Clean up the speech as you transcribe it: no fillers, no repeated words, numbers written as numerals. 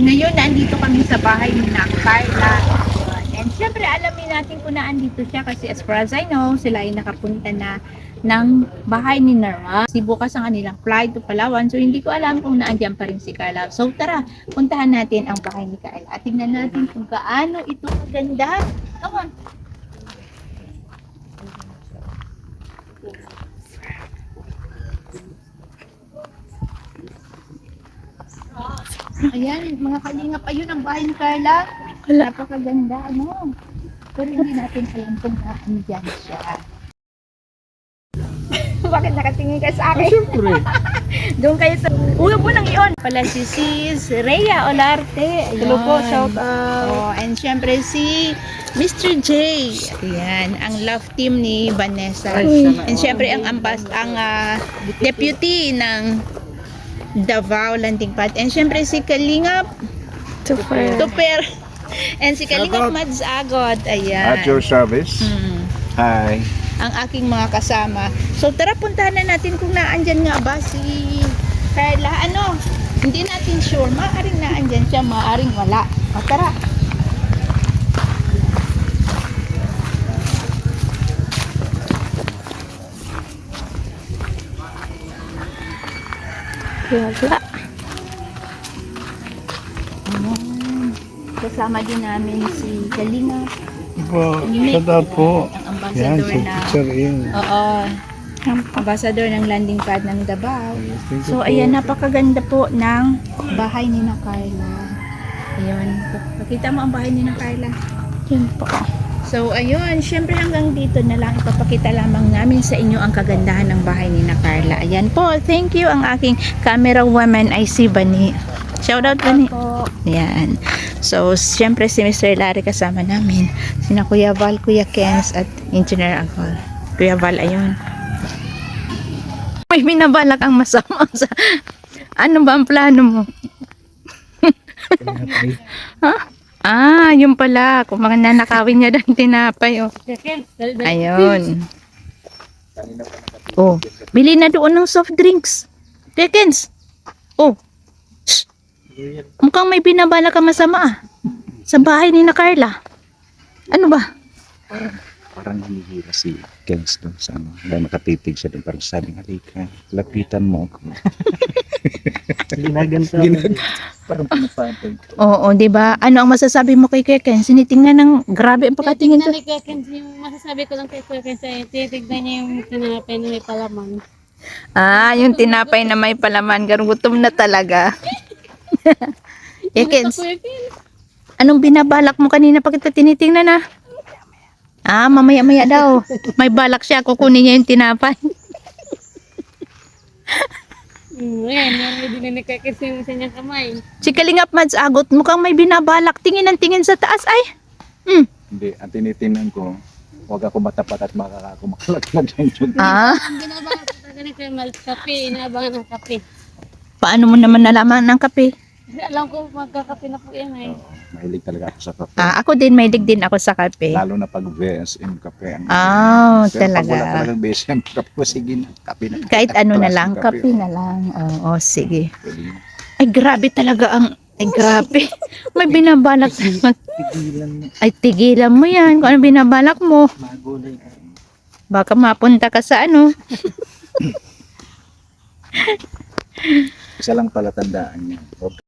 Ngayon, nandito kami sa bahay ni na Carla. And syempre, alamin natin kung naandito siya kasi as far as I know, sila ay nakapunta na ng bahay ni Norma. Si bukas ang kanilang flight to Palawan. So, hindi ko alam kung naandyan pa rin si Carla. So, tara, puntahan natin ang bahay ni Carla. At tingnan natin kung gaano ito kaganda. Come on. Ayan, mga kalingap, ayun ang bahay ni Carla. Napakaganda, ano. Pero hindi natin alam kung naandyan siya. Bakit nakatingin ka sa akin? Siyempre. Doon kayo sa... Huwag mo nang iyon. Pala si Sis Rhea Olarte. Ayun. Hello po, shout out. Oh, and syempre si Mr. J. Ayan, ang love team ni Vanessa. And syempre ang deputy ng Davao Landing Pad. And syempre si Kalingap Tuper. And si Kalingap Mads Agot. Ayan. At your service. Hi. Ang aking mga kasama. So tara, puntahan na natin kung naandyan nga ba si Carla. Ano, hindi natin sure. Maaaring naandyan siya, maaaring wala. O tara. Wala. Ayan. Kasama din namin si Kalina. Po, shout out po. Ang Yan, ambassador si na... Teacher In. Oo. Ambassador ng landing pad ng Davao. Thank you So, po. ayan, napakaganda po ng bahay ni na Carla. Ayun. Pakita mo ang bahay ni na Carla. Yan po. So, ayun. Syempre hanggang dito na lang. Ipapakita lamang namin sa inyo ang kagandahan ng bahay ni na Carla. Ayan po. Thank you. Ang aking camera woman ay si Bani. Shout out Bani. Ayan. So, syempre si Mr. Larry kasama namin. Sina Kuya Val, Kuya Kens, at Engineer Agol. Kuya Val, ayun. May binabalak ang masama sa... Ano ba ang plano mo? Ha? Ah, yun pala. Kung mga nanakawin niya ng tinapay. Oh. Ayun. Oh, bili na doon ng soft drinks. Tekens. Oh. Shh. Mukhang may binabalak ang masama ah. Sa bahay ni na Carla. Ano ba? Parang hinihila si Kenz doon sa ano. Dahil makatitig siya doon. Parang sabi nga, Rika, lapitan mo ako. Ginaganta. Parang pinapatay. Oo, di ba? Ano ang masasabi mo kay Kuya Ken? Sinitingnan ng grabe ang pagkatingin ko. Tingnan ni Kuya Ken, yung masasabi ko lang kay Kuya Ken, titignan niya yung tinapay na may palaman. Ah, yung tinapay na may palaman. Gutom na talaga. Kuya Ken, Kuya Ken. anong binabalak mo kanina pag kita tinitingnan na? Ah, mamaya-maya daw. May balak siya, kukunin niya yung tinapay. Ayan, meron din ni Kuya Ken sa niyang kamay. Si Kalingap Mads Agot, mukhang may binabalak. Tingin ng tingin sa taas ay. Hindi, ang tinitingnan ko, huwag ako matapat at baka ako makalaglag yung Ah, Ang ginabangan ko talaga ni Kuya Mal, kape, inaabangan ng kape. paano mo naman nalaman ng kape? Kasi alam ko magkakape na po yan eh. Mahilig talaga ako sa kape. Ah, ako din, may din ako sa kape. Lalo na pag VSM kape. Ah, Pero pag wala talaga. talagang VSM kape, sige na, kape na. Kahit ano na Klaseng lang, kape na lang. Oo, sige. Pwede na. Ay, grabe talaga ang... Ay, grabe. May binabalak. Tigilan mo, Ay, tigilan mo yan. Kung ano binabalak mo. magulay. Baka mapunta ka sa ano. Isa lang pala tandaan niya, huwag